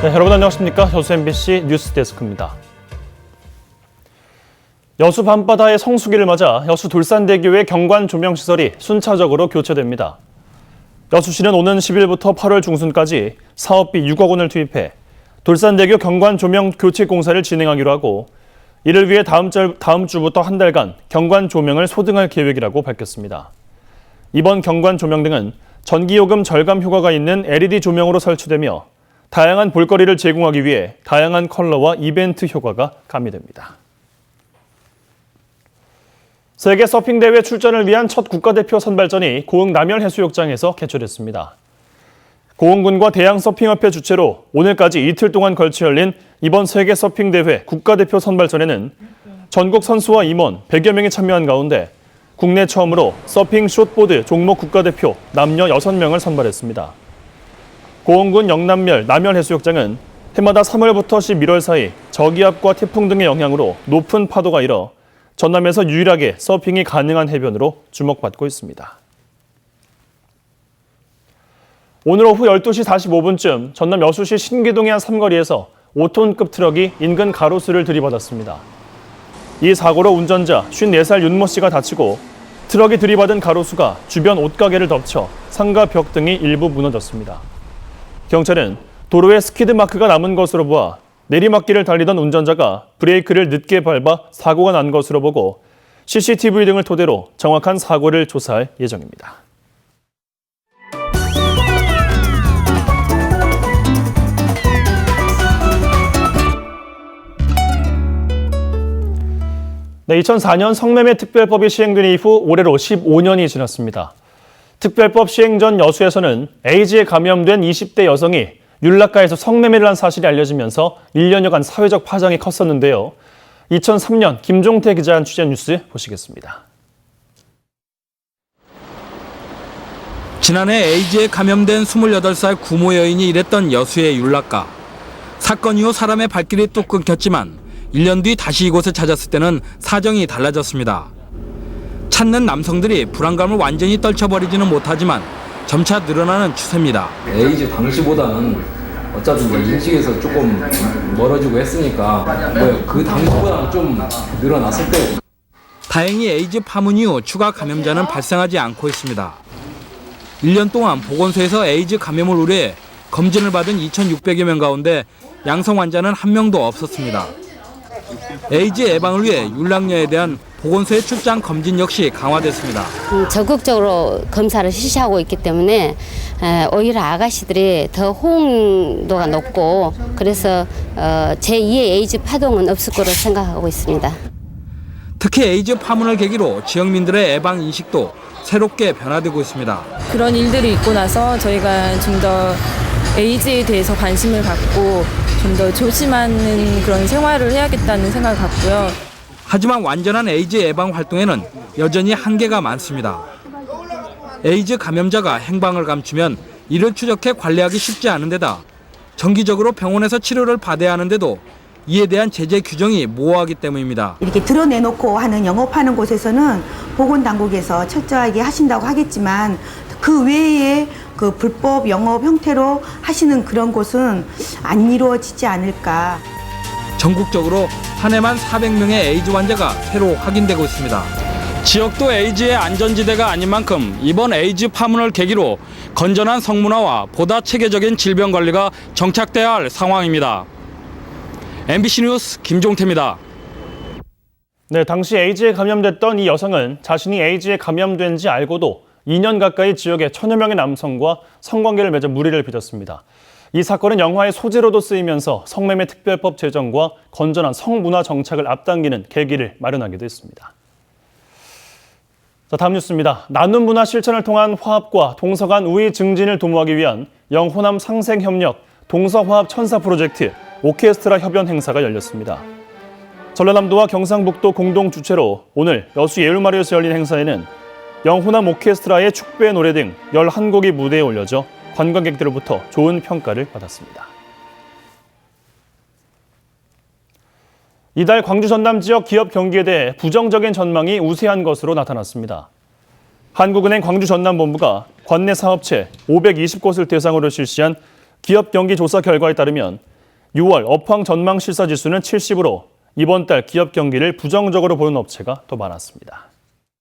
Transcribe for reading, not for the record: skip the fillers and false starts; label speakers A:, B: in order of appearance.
A: 네, 여러분 안녕하십니까? 여수 MBC 뉴스데스크입니다. 여수 밤바다의 성수기를 맞아 여수 돌산대교의 경관 조명시설이 순차적으로 교체됩니다. 여수시는 오는 10일부터 8월 중순까지 사업비 6억 원을 투입해 돌산대교 경관 조명 교체 공사를 진행하기로 하고 이를 위해 다음 주부터 한 달간 경관 조명을 소등할 계획이라고 밝혔습니다. 이번 경관 조명 등은 전기요금 절감 효과가 있는 LED 조명으로 설치되며 다양한 볼거리를 제공하기 위해 다양한 컬러와 이벤트 효과가 가미됩니다. 세계 서핑대회 출전을 위한 첫 국가대표 선발전이 고흥 남열해수욕장에서 개최됐습니다. 고흥군과 대양서핑협회 주최로 오늘까지 이틀 동안 걸쳐 열린 이번 세계 서핑대회 국가대표 선발전에는 전국 선수와 임원 100여 명이 참여한 가운데 국내 처음으로 서핑 숏보드 종목 국가대표 남녀 6명을 선발했습니다. 고흥군 영남멸 남열해수욕장은 해마다 3월부터 11월 사이 저기압과 태풍 등의 영향으로 높은 파도가 일어 전남에서 유일하게 서핑이 가능한 해변으로 주목받고 있습니다. 오늘 오후 12시 45분쯤 전남 여수시 신기동의 한 삼거리에서 5톤급 트럭이 인근 가로수를 들이받았습니다. 이 사고로 운전자 54살 윤모 씨가 다치고 트럭이 들이받은 가로수가 주변 옷가게를 덮쳐 상가 벽 등이 일부 무너졌습니다. 경찰은 도로에 스키드 마크가 남은 것으로 보아 내리막길을 달리던 운전자가 브레이크를 늦게 밟아 사고가 난 것으로 보고 CCTV 등을 토대로 정확한 사고를 조사할 예정입니다. 네, 2004년 성매매 특별법이 시행된 이후 올해로 15년이 지났습니다. 특별법 시행 전 여수에서는 에이즈에 감염된 20대 여성이 율락가에서 성매매를 한 사실이 알려지면서 1년여간 사회적 파장이 컸었는데요. 2003년 김종태 기자 한 취재 뉴스 보시겠습니다.
B: 지난해 에이즈에 감염된 28살 구모 여인이 일했던 여수의 율락가. 사건 이후 사람의 발길이 뚝 끊겼지만 1년 뒤 다시 이곳을 찾았을 때는 사정이 달라졌습니다. 찾는 남성들이 불안감을 완전히 떨쳐버리지는 못하지만 점차 늘어나는 추세입니다.
C: 에이즈 당시보다는 어차피 인식에서 조금 멀어지고 했으니까 그 당시보다는 좀 늘어났을 때.
B: 다행히 에이즈 파문 이후 추가 감염자는 발생하지 않고 있습니다. 1년 동안 보건소에서 에이즈 감염을 우려해 검진을 받은 2,600여 명 가운데 양성 환자는 한 명도 없었습니다. 에이즈 예방을 위해 율락녀에 대한 보건소의 출장 검진 역시 강화됐습니다.
D: 적극적으로 검사를 실시하고 있기 때문에 오히려 아가씨들이 더 호응도가 높고 그래서 제2의 에이즈 파동은 없을 거로 생각하고 있습니다.
B: 특히 에이즈 파문을 계기로 지역민들의 예방 인식도 새롭게 변화되고 있습니다.
E: 그런 일들이 있고 나서 저희가 좀 더 에이즈에 대해서 관심을 갖고 좀 더 조심하는 그런 생활을 해야겠다는 생각을 갖고요.
B: 하지만 완전한 에이즈 예방 활동에는 여전히 한계가 많습니다. 에이즈 감염자가 행방을 감추면 이를 추적해 관리하기 쉽지 않은 데다 정기적으로 병원에서 치료를 받아야 하는데도 이에 대한 제재 규정이 모호하기 때문입니다.
F: 이렇게 드러내놓고 하는 영업하는 곳에서는 보건당국에서 철저하게 하신다고 하겠지만 그 외에 그 불법 영업 형태로 하시는 그런 곳은 안 이루어지지 않을까.
B: 전국적으로 한 해만 400명의 에이즈 환자가 새로 확인되고 있습니다. 지역도 에이즈의 안전지대가 아닌 만큼 이번 에이즈 파문을 계기로 건전한 성문화와 보다 체계적인 질병 관리가 정착돼야 할 상황입니다. MBC 뉴스 김종태입니다.
A: 네, 당시 에이즈에 감염됐던 이 여성은 자신이 에이즈에 감염된 지 알고도 2년 가까이 지역의 1,000여 명의 남성과 성관계를 맺어 무리를 빚었습니다. 이 사건은 영화의 소재로도 쓰이면서 성매매 특별법 제정과 건전한 성문화 정착을 앞당기는 계기를 마련하기도 했습니다. 자, 다음 뉴스입니다. 나눔 문화 실천을 통한 화합과 동서 간 우위 증진을 도모하기 위한 영호남 상생협력 동서화합 천사 프로젝트 오케스트라 협연 행사가 열렸습니다. 전라남도와 경상북도 공동 주최로 오늘 여수 예울마루에서 열린 행사에는 영호남 오케스트라의 축배의 노래 등 11곡이 무대에 올려져 관광객들로부터 좋은 평가를 받았습니다. 이달 광주 전남 지역 기업 경기에 대해 부정적인 전망이 우세한 것으로 나타났습니다. 한국은행 광주 전남본부가 관내 사업체 520곳을 대상으로 실시한 기업 경기 조사 결과에 따르면 6월 업황 전망 실사 지수는 70으로 이번 달 기업 경기를 부정적으로 보는 업체가 더 많았습니다.